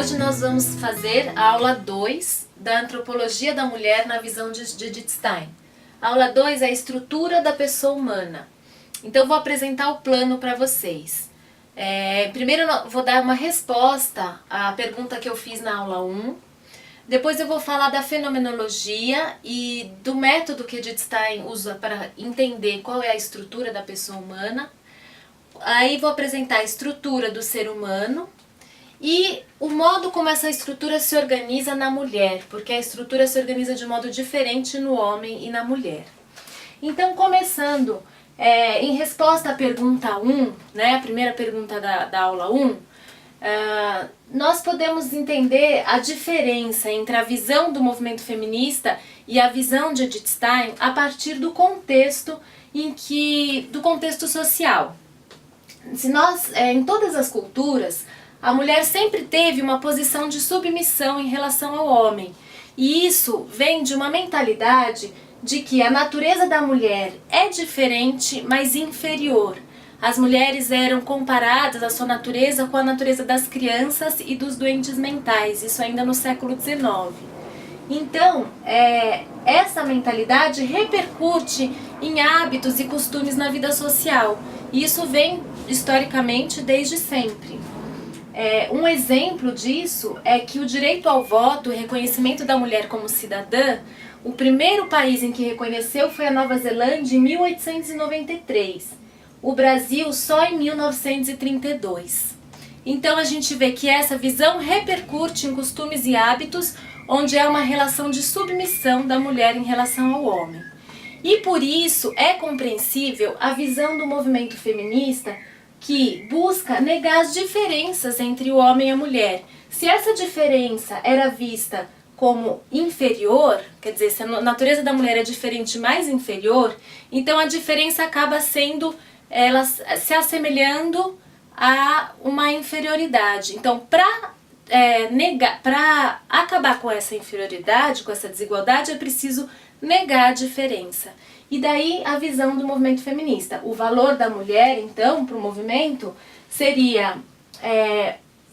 Hoje nós vamos fazer a aula 2 da Antropologia da Mulher na visão de Edith Stein. A aula 2 é a estrutura da pessoa humana. Então eu vou apresentar o plano para vocês. Primeiro eu vou dar uma resposta à pergunta que eu fiz na aula 1. Depois eu vou falar da fenomenologia e do método que Edith Stein usa para entender qual é a estrutura da pessoa humana. Aí vou apresentar a estrutura do ser humano e o modo como essa estrutura se organiza na mulher, porque a estrutura se organiza de modo diferente no homem e na mulher. Então, começando, em resposta à pergunta 1, né, a primeira pergunta da aula 1, nós podemos entender a diferença entre a visão do movimento feminista e a visão de Edith Stein a partir do contexto do contexto social. Se nós, em todas as culturas, a mulher sempre teve uma posição de submissão em relação ao homem. E isso vem de uma mentalidade de que a natureza da mulher é diferente, mas inferior. As mulheres eram comparadas, a sua natureza, com a natureza das crianças e dos doentes mentais, isso ainda no século XIX. Então, essa mentalidade repercute em hábitos e costumes na vida social. E isso vem, historicamente, desde sempre. Um exemplo disso é que o direito ao voto, o reconhecimento da mulher como cidadã, o primeiro país em que reconheceu foi a Nova Zelândia em 1893. O Brasil só em 1932. Então a gente vê que essa visão repercute em costumes e hábitos onde há uma relação de submissão da mulher em relação ao homem. E por isso é compreensível a visão do movimento feminista que busca negar as diferenças entre o homem e a mulher. Se essa diferença era vista como inferior, quer dizer, se a natureza da mulher é diferente, mais inferior, então a diferença acaba sendo, ela se assemelhando a uma inferioridade. Então, para acabar com essa inferioridade, com essa desigualdade, é preciso negar a diferença. E daí a visão do movimento feminista. O valor da mulher, então, para o movimento, seria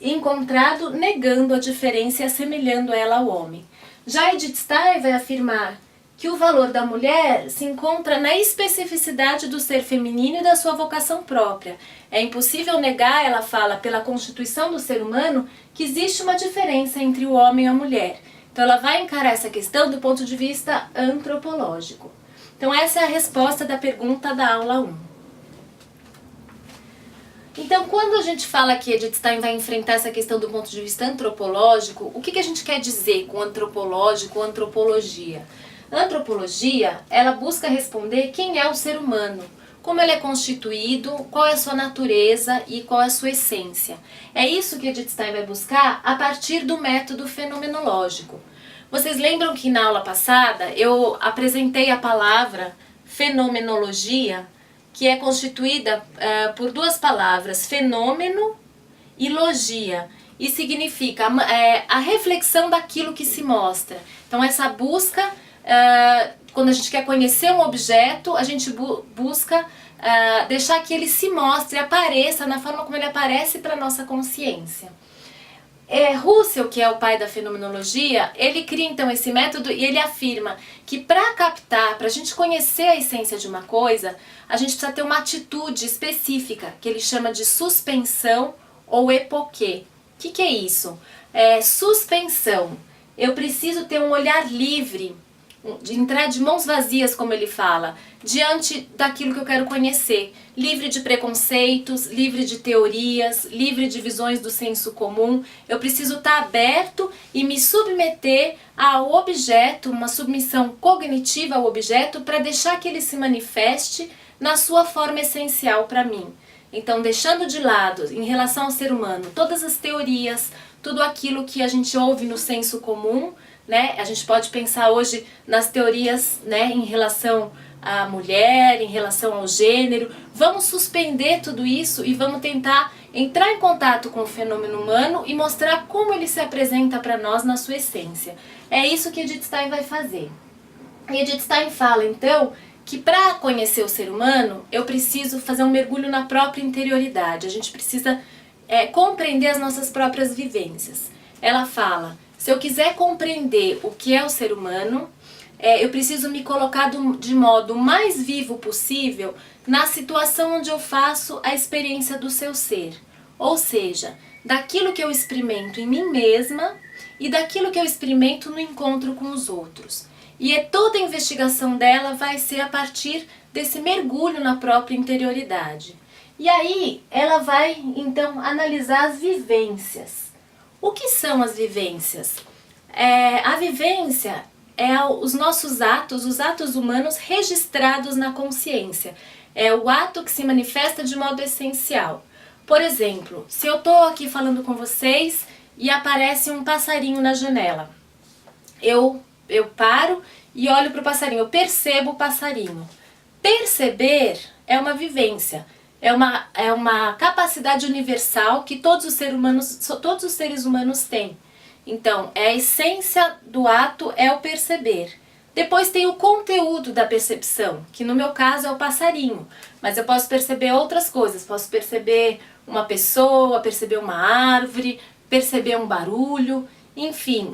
encontrado negando a diferença e assemelhando ela ao homem. Já Edith Stein vai afirmar que o valor da mulher se encontra na especificidade do ser feminino e da sua vocação própria. É impossível negar, ela fala, pela constituição do ser humano, que existe uma diferença entre o homem e a mulher. Então ela vai encarar essa questão do ponto de vista antropológico. Então essa é a resposta da pergunta da aula 1. Então quando a gente fala que Edith Stein vai enfrentar essa questão do ponto de vista antropológico, o que a gente quer dizer com antropológico, antropologia? Antropologia, ela busca responder quem é o ser humano, como ele é constituído, qual é a sua natureza e qual é a sua essência. É isso que Edith Stein vai buscar a partir do método fenomenológico. Vocês lembram que na aula passada eu apresentei a palavra fenomenologia, que é constituída por duas palavras, fenômeno e logia, e significa a reflexão daquilo que se mostra. Então essa busca, quando a gente quer conhecer um objeto, a gente busca deixar que ele se mostre, apareça na forma como ele aparece para a nossa consciência. Russell, que é o pai da fenomenologia, ele cria então esse método e ele afirma que para captar, para a gente conhecer a essência de uma coisa, a gente precisa ter uma atitude específica, que ele chama de suspensão ou epoquê. O que é isso? Suspensão. Eu preciso ter um olhar livre, de entrar de mãos vazias, como ele fala, diante daquilo que eu quero conhecer, livre de preconceitos, livre de teorias, livre de visões do senso comum. Eu preciso estar aberto e me submeter ao objeto, uma submissão cognitiva ao objeto, para deixar que ele se manifeste na sua forma essencial para mim. Então, deixando de lado, em relação ao ser humano, todas as teorias, tudo aquilo que a gente ouve no senso comum, né? A gente pode pensar hoje nas teorias, né, em relação à mulher, em relação ao gênero. Vamos suspender tudo isso e vamos tentar entrar em contato com o fenômeno humano e mostrar como ele se apresenta para nós na sua essência. É isso que Edith Stein vai fazer. E Edith Stein fala, então, que para conhecer o ser humano, eu preciso fazer um mergulho na própria interioridade. A gente precisa compreender as nossas próprias vivências. ela fala: se eu quiser compreender o que é o ser humano, eu preciso me colocar de modo mais vivo possível na situação onde eu faço a experiência do seu ser. Ou seja, daquilo que eu experimento em mim mesma e daquilo que eu experimento no encontro com os outros. E toda a investigação dela vai ser a partir desse mergulho na própria interioridade. E aí ela vai então analisar as vivências. O que são as vivências? A vivência os nossos atos, os atos humanos registrados na consciência. É o ato que se manifesta de modo essencial. Por exemplo, se eu estou aqui falando com vocês e aparece um passarinho na janela, eu paro e olho para o passarinho, eu percebo o passarinho. Perceber é uma vivência, é uma capacidade universal que todos os seres humanos têm. Então, a essência do ato é o perceber. Depois tem o conteúdo da percepção, que no meu caso é o passarinho. Mas eu posso perceber outras coisas, posso perceber uma pessoa, perceber uma árvore, perceber um barulho. Enfim,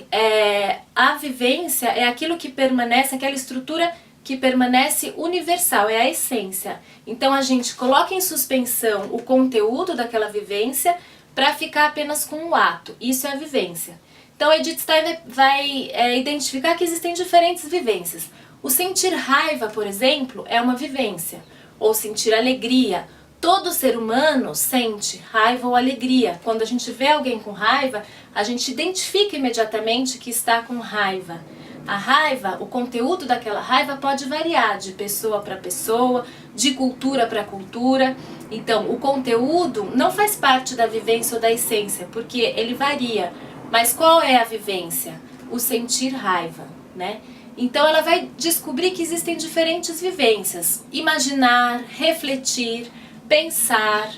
a vivência é aquilo que permanece, aquela estrutura que permanece universal, é a essência. Então a gente coloca em suspensão o conteúdo daquela vivência para ficar apenas com o ato. Isso é a vivência. Então Edith Stein vai identificar que existem diferentes vivências. O sentir raiva, por exemplo, é uma vivência. Ou sentir alegria. Todo ser humano sente raiva ou alegria. Quando a gente vê alguém com raiva, a gente identifica imediatamente que está com raiva. A raiva, o conteúdo daquela raiva pode variar de pessoa para pessoa, de cultura para cultura. Então, o conteúdo não faz parte da vivência ou da essência, porque ele varia. Mas qual é a vivência? O sentir raiva, né? Então ela vai descobrir que existem diferentes vivências. Imaginar, refletir, pensar,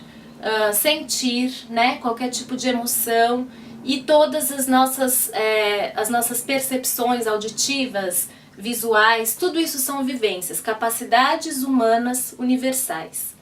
sentir, né? Qualquer tipo de emoção. E todas as nossas percepções auditivas, visuais, tudo isso são vivências, capacidades humanas universais.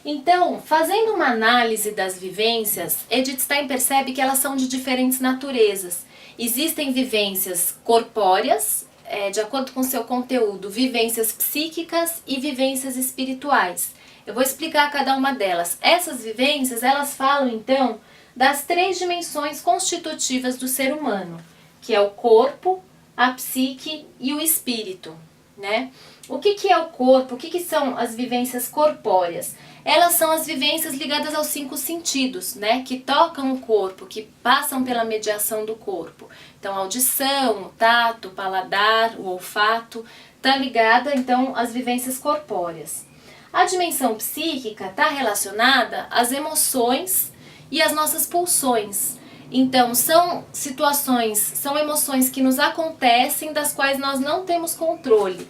Então, fazendo uma análise das vivências, Edith Stein percebe que elas são de diferentes naturezas. Existem vivências corpóreas, de acordo com seu conteúdo, vivências psíquicas e vivências espirituais. Eu vou explicar cada uma delas. Essas vivências, elas falam então das 3 dimensões constitutivas do ser humano, que é o corpo, a psique e o espírito, né? O que é o corpo? O que são as vivências corpóreas? Elas são as vivências ligadas aos 5 sentidos, né? Que tocam o corpo, que passam pela mediação do corpo. Então, a audição, o tato, o paladar, o olfato, está ligada, então, às vivências corpóreas. A dimensão psíquica está relacionada às emoções e às nossas pulsões. Então, são situações, são emoções que nos acontecem, das quais nós não temos controle.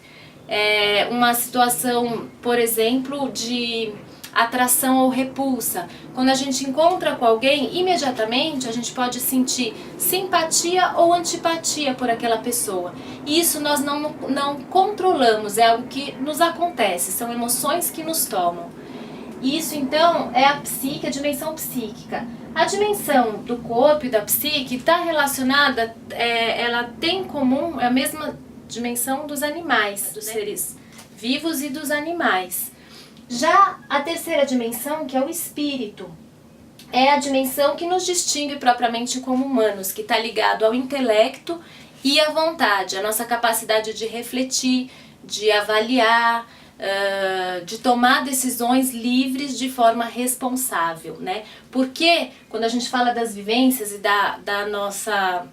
Uma situação, por exemplo, de atração ou repulsa. Quando a gente encontra com alguém, imediatamente a gente pode sentir simpatia ou antipatia por aquela pessoa. E isso nós não controlamos, é algo que nos acontece, são emoções que nos tomam. E isso então é a psique, a dimensão psíquica. A dimensão do corpo e da psique está relacionada, ela tem em comum a mesma dimensão dos animais, dos seres vivos e dos animais. Já a terceira dimensão, que é o espírito, é a dimensão que nos distingue propriamente como humanos, que está ligado ao intelecto e à vontade, a nossa capacidade de refletir, de avaliar, de tomar decisões livres de forma responsável, né? Porque quando a gente fala das vivências e da nossa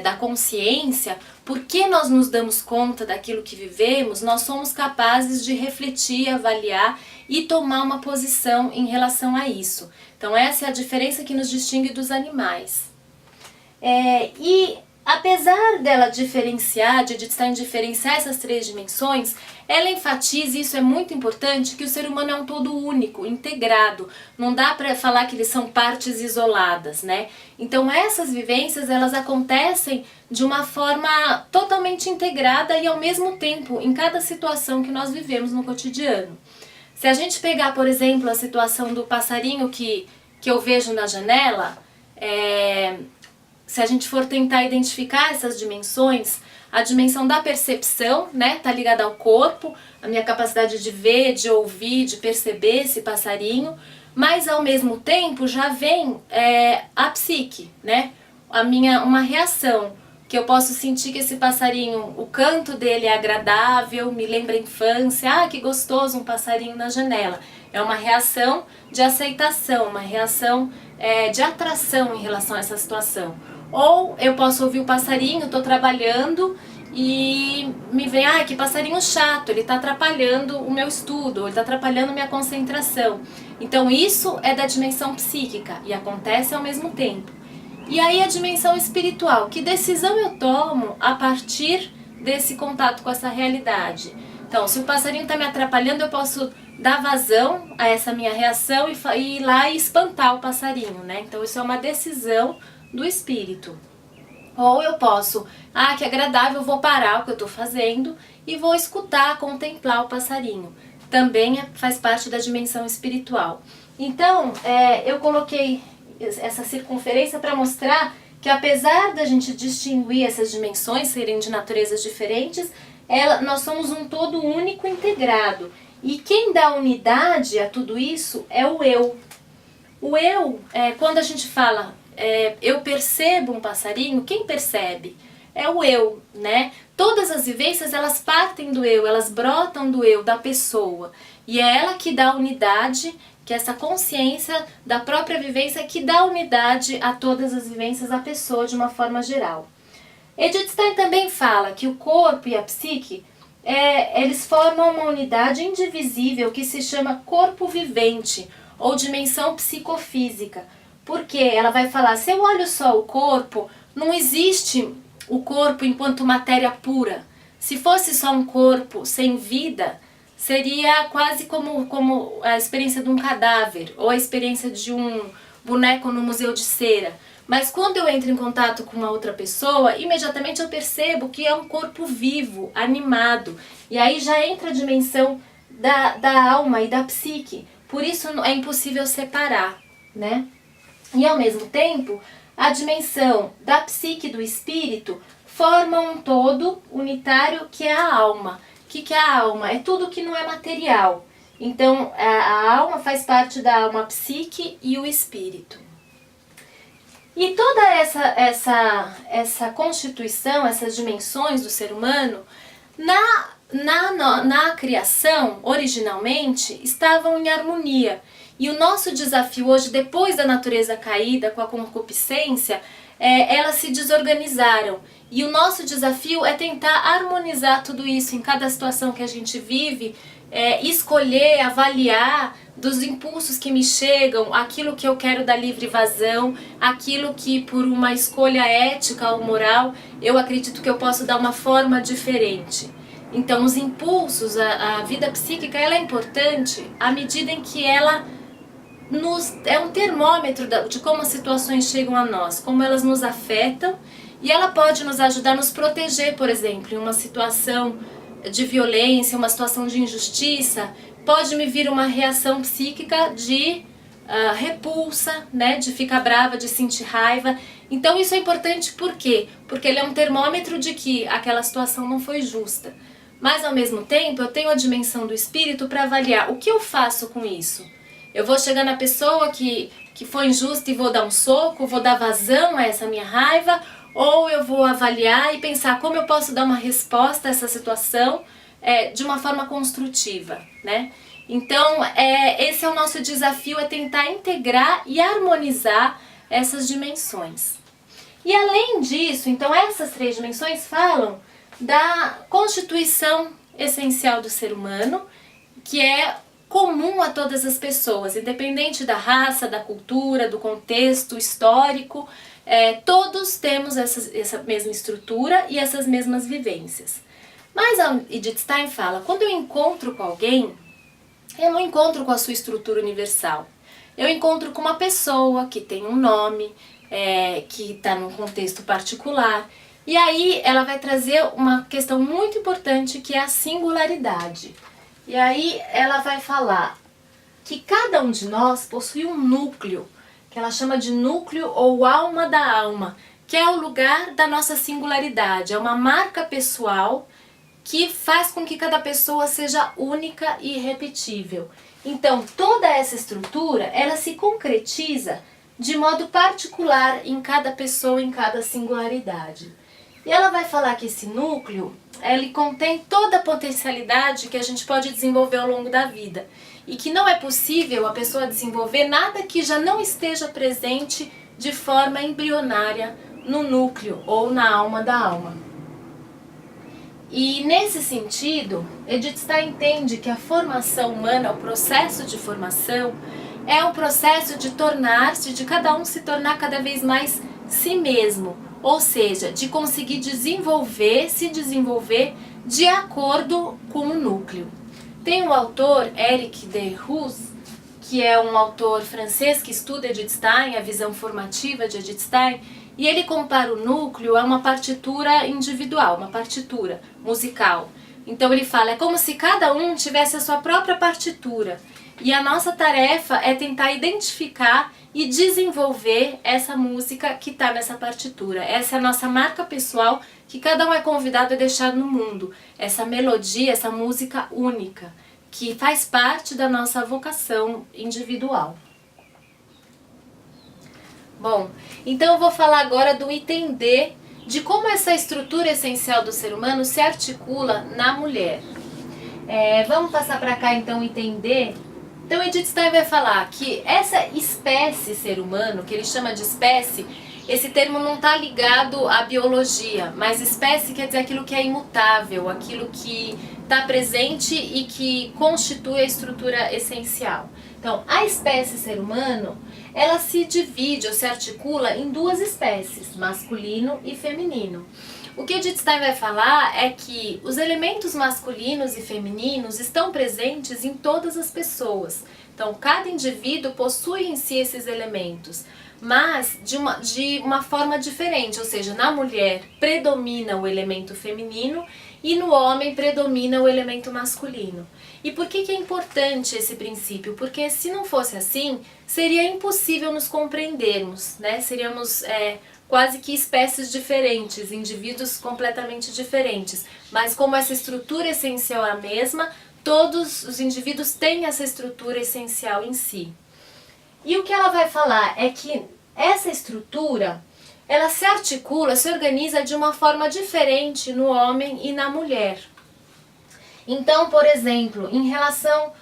da consciência, porque nós nos damos conta daquilo que vivemos, nós somos capazes de refletir, avaliar e tomar uma posição em relação a isso. Então essa é a diferença que nos distingue dos animais. E apesar dela diferenciar, de Edith diferenciar essas 3 dimensões, ela enfatiza, e isso é muito importante, que o ser humano é um todo único, integrado. Não dá para falar que eles são partes isoladas, né? Então essas vivências, elas acontecem de uma forma totalmente integrada e ao mesmo tempo em cada situação que nós vivemos no cotidiano. Se a gente pegar, por exemplo, a situação do passarinho que eu vejo na janela, se a gente for tentar identificar essas dimensões, a dimensão da percepção, né, tá ligada ao corpo, a minha capacidade de ver, de ouvir, de perceber esse passarinho, mas ao mesmo tempo já vem a psique, né, uma reação, que eu posso sentir que esse passarinho, o canto dele é agradável, me lembra a infância, ah, que gostoso um passarinho na janela. É uma reação de aceitação, uma reação de atração em relação a essa situação. Ou eu posso ouvir o passarinho, estou trabalhando e me vem, ah, que passarinho chato, ele está atrapalhando o meu estudo, ele está atrapalhando minha concentração. Então isso é da dimensão psíquica e acontece ao mesmo tempo. E aí a dimensão espiritual, que decisão eu tomo a partir desse contato com essa realidade? Então, se o passarinho está me atrapalhando, eu posso dar vazão a essa minha reação e ir lá e espantar o passarinho, né? Então isso é uma decisão do espírito. Ou eu posso, ah, que agradável, eu vou parar o que eu estou fazendo e vou escutar, contemplar o passarinho. Também faz parte da dimensão espiritual. Então, eu coloquei essa circunferência para mostrar que apesar da gente distinguir essas dimensões serem de naturezas diferentes, nós somos um todo único integrado. E quem dá unidade a tudo isso é o eu. O eu, quando a gente fala eu percebo um passarinho, quem percebe? É o eu, né? Todas as vivências, elas partem do eu, elas brotam do eu, da pessoa. E é ela que dá unidade, que é essa consciência da própria vivência que dá unidade a todas as vivências da pessoa de uma forma geral. Edith Stein também fala que o corpo e a psique, eles formam uma unidade indivisível que se chama corpo vivente ou dimensão psicofísica. Porque ela vai falar, se eu olho só o corpo, não existe o corpo enquanto matéria pura. Se fosse só um corpo sem vida, seria quase como a experiência de um cadáver ou a experiência de um boneco no museu de cera. Mas quando eu entro em contato com uma outra pessoa, imediatamente eu percebo que é um corpo vivo, animado. E aí já entra a dimensão da alma e da psique. Por isso é impossível separar, né? E ao mesmo tempo, a dimensão da psique e do espírito formam um todo unitário que é a alma. O que é a alma? É tudo que não é material. Então, a alma faz parte da alma, a psique e o espírito. E toda essa constituição, essas dimensões do ser humano, na criação, originalmente, estavam em harmonia. E o nosso desafio hoje, depois da natureza caída, com a concupiscência, elas se desorganizaram. E o nosso desafio é tentar harmonizar tudo isso em cada situação que a gente vive, escolher, avaliar dos impulsos que me chegam, aquilo que eu quero dar livre vazão, aquilo que por uma escolha ética ou moral, eu acredito que eu posso dar uma forma diferente. Então os impulsos, a vida psíquica, ela é importante à medida em que ela é um termômetro de como as situações chegam a nós, como elas nos afetam, e ela pode nos ajudar a nos proteger, por exemplo, em uma situação de violência, uma situação de injustiça, pode me vir uma reação psíquica de repulsa, né, de ficar brava, de sentir raiva. Então isso é importante por quê? Porque ele é um termômetro de que aquela situação não foi justa. Mas ao mesmo tempo eu tenho a dimensão do espírito para avaliar o que eu faço com isso. Eu vou chegar na pessoa que foi injusta e vou dar um soco, vou dar vazão a essa minha raiva, ou eu vou avaliar e pensar como eu posso dar uma resposta a essa situação de uma forma construtiva, né? Então, esse é o nosso desafio, é tentar integrar e harmonizar essas dimensões. E além disso, então essas três dimensões falam da constituição essencial do ser humano, que é comum a todas as pessoas, independente da raça, da cultura, do contexto histórico, todos temos essa mesma estrutura e essas mesmas vivências. Mas a Edith Stein fala, quando eu encontro com alguém, eu não encontro com a sua estrutura universal. Eu encontro com uma pessoa que tem um nome, que está num contexto particular. E aí ela vai trazer uma questão muito importante que é a singularidade. E aí ela vai falar que cada um de nós possui um núcleo que ela chama de núcleo ou alma da alma, que é o lugar da nossa singularidade, é uma marca pessoal que faz com que cada pessoa seja única e irrepetível. Então, toda essa estrutura, ela se concretiza de modo particular em cada pessoa, em cada singularidade. E ela vai falar que esse núcleo, ele contém toda a potencialidade que a gente pode desenvolver ao longo da vida. E que não é possível a pessoa desenvolver nada que já não esteja presente de forma embrionária no núcleo ou na alma da alma. E nesse sentido, Edith Stein entende que a formação humana, o processo de formação, é um processo de tornar-se, de cada um se tornar cada vez mais si mesmo, ou seja, de conseguir se desenvolver de acordo com o núcleo. Tem um autor, Eric de Rous, que é um autor francês que estuda Edith Stein, a visão formativa de Edith Stein, e ele compara o núcleo a uma partitura individual, uma partitura musical. Então ele fala, é como se cada um tivesse a sua própria partitura. E a nossa tarefa é tentar identificar e desenvolver essa música que está nessa partitura. Essa é a nossa marca pessoal que cada um é convidado a deixar no mundo. Essa melodia, essa música única, que faz parte da nossa vocação individual. Bom, então eu vou falar agora do item D, de como essa estrutura essencial do ser humano se articula na mulher. Vamos passar para cá então o item D. Então Edith Stein vai falar que essa espécie ser humano, que ele chama de espécie, esse termo não está ligado à biologia, mas espécie quer dizer aquilo que é imutável, aquilo que está presente e que constitui a estrutura essencial. Então, a espécie ser humano, ela se divide ou se articula em duas espécies, masculino e feminino. O que Edith Stein vai falar é que os elementos masculinos e femininos estão presentes em todas as pessoas. Então, cada indivíduo possui em si esses elementos, mas de uma forma diferente, ou seja, na mulher predomina o elemento feminino e no homem predomina o elemento masculino. E por que é importante esse princípio? Porque se não fosse assim, seria impossível nos compreendermos, né? Seríamos quase que espécies diferentes, indivíduos completamente diferentes. Mas como essa estrutura essencial é a mesma, todos os indivíduos têm essa estrutura essencial em si. E o que ela vai falar é que essa estrutura, ela se articula, se organiza de uma forma diferente no homem e na mulher. Então, por exemplo, em relação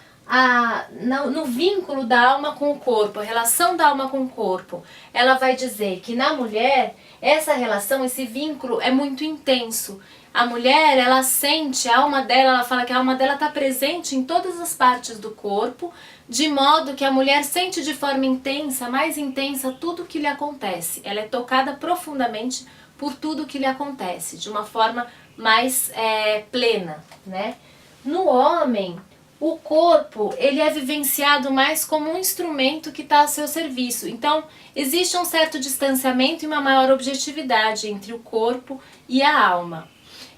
no vínculo da alma com o corpo, a relação da alma com o corpo, ela vai dizer que na mulher, essa relação, esse vínculo é muito intenso. A mulher, ela sente, a alma dela, ela fala que a alma dela está presente em todas as partes do corpo, de modo que a mulher sente de forma intensa, mais intensa, tudo o que lhe acontece. Ela é tocada profundamente por tudo o que lhe acontece, de uma forma mais plena, né? No homem, o corpo, ele é vivenciado mais como um instrumento que está a seu serviço. Então, existe um certo distanciamento e uma maior objetividade entre o corpo e a alma.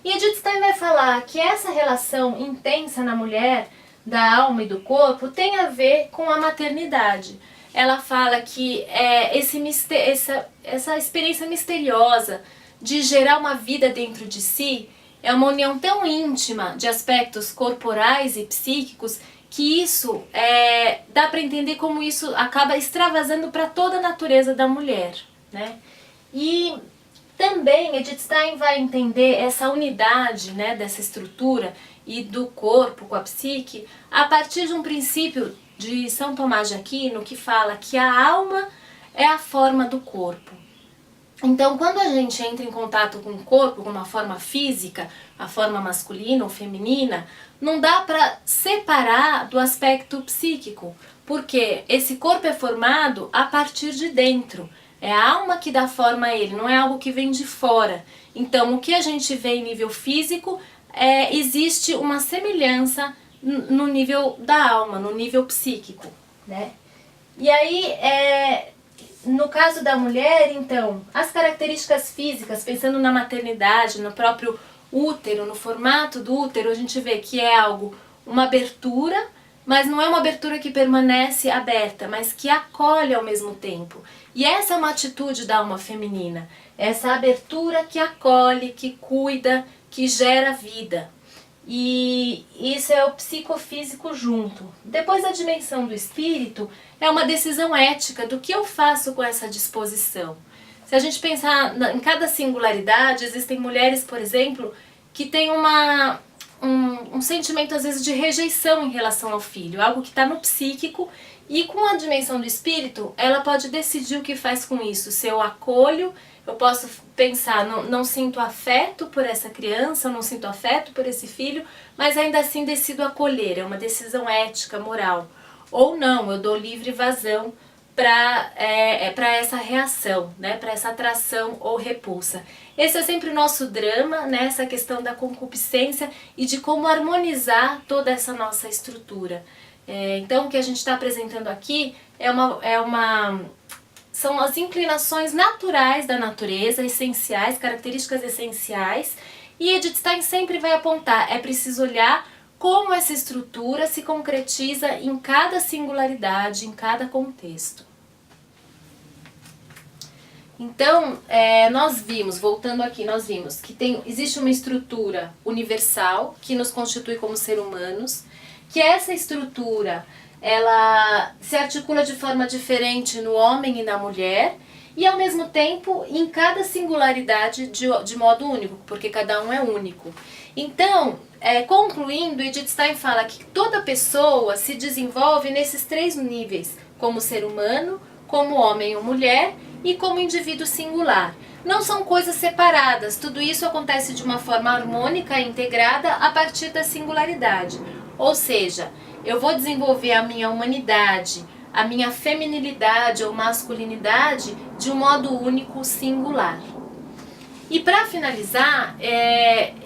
E Edith Stein vai falar que essa relação intensa na mulher, da alma e do corpo, tem a ver com a maternidade. Ela fala que essa experiência misteriosa de gerar uma vida dentro de si é uma união tão íntima de aspectos corporais e psíquicos que isso dá para entender como isso acaba extravasando para toda a natureza da mulher, né? E também Edith Stein vai entender essa unidade, né, dessa estrutura e do corpo com a psique a partir de um princípio de São Tomás de Aquino que fala que a alma é a forma do corpo. Então, quando a gente entra em contato com o corpo, com uma forma física, a forma masculina ou feminina, não dá para separar do aspecto psíquico, porque esse corpo é formado a partir de dentro. É a alma que dá forma a ele, não é algo que vem de fora. Então, o que a gente vê em nível físico, existe uma semelhança no nível da alma, no nível psíquico, né? E aí, no caso da mulher, então, as características físicas, pensando na maternidade, no próprio útero, no formato do útero, a gente vê que é uma abertura, mas não é uma abertura que permanece aberta, mas que acolhe ao mesmo tempo. E essa é uma atitude da alma feminina, essa abertura que acolhe, que cuida, que gera vida. E isso é o psicofísico junto. Depois a dimensão do espírito é uma decisão ética do que eu faço com essa disposição. Se a gente pensar em cada singularidade, existem mulheres, por exemplo, que têm um sentimento às vezes de rejeição em relação ao filho, algo que está no psíquico, e com a dimensão do espírito, ela pode decidir o que faz com isso. Se eu acolho, eu posso pensar, não sinto afeto por essa criança, não sinto afeto por esse filho, mas ainda assim decido acolher, é uma decisão ética, moral. Ou não, eu dou livre vazão para essa reação, né, para essa atração ou repulsa. Esse é sempre o nosso drama, né, essa questão da concupiscência e de como harmonizar toda essa nossa estrutura. Então o que a gente está apresentando aqui são as inclinações naturais da natureza, essenciais, características essenciais, e Edith Stein sempre vai apontar, é preciso olhar como essa estrutura se concretiza em cada singularidade, em cada contexto. Então, voltando aqui, nós vimos que existe uma estrutura universal que nos constitui como seres humanos, que essa estrutura ela se articula de forma diferente no homem e na mulher, e ao mesmo tempo em cada singularidade de modo único, porque cada um é único. Então, concluindo, Edith Stein fala que toda pessoa se desenvolve nesses 3 níveis, como ser humano, como homem ou mulher e como indivíduo singular. Não são coisas separadas, tudo isso acontece de uma forma harmônica e integrada a partir da singularidade. Ou seja, eu vou desenvolver a minha humanidade, a minha feminilidade ou masculinidade de um modo único, singular. E para finalizar,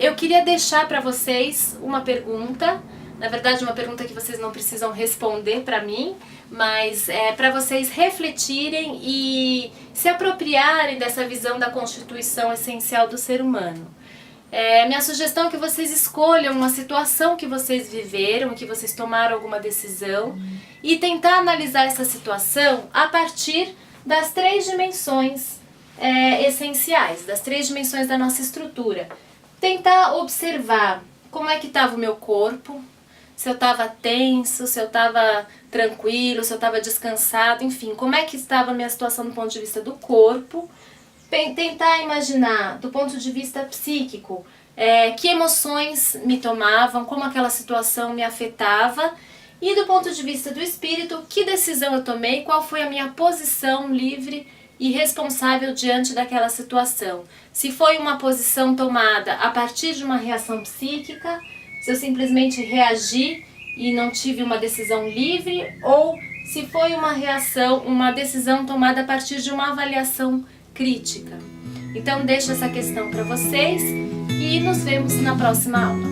eu queria deixar para vocês uma pergunta, na verdade uma pergunta que vocês não precisam responder para mim, mas para vocês refletirem e se apropriarem dessa visão da constituição essencial do ser humano. Minha sugestão é que vocês escolham uma situação que vocês viveram, que vocês tomaram alguma decisão, e tentar analisar essa situação a partir das 3 dimensões essenciais, das 3 dimensões da nossa estrutura. Tentar observar como é que estava o meu corpo, se eu estava tenso, se eu estava tranquilo, se eu estava descansado, enfim, como é que estava a minha situação do ponto de vista do corpo. Tentar imaginar do ponto de vista psíquico que emoções me tomavam, como aquela situação me afetava, e do ponto de vista do espírito, que decisão eu tomei, qual foi a minha posição livre e responsável diante daquela situação. Se foi uma posição tomada a partir de uma reação psíquica, se eu simplesmente reagi e não tive uma decisão livre, ou se foi uma decisão tomada a partir de uma avaliação crítica. Então deixo essa questão para vocês e nos vemos na próxima aula.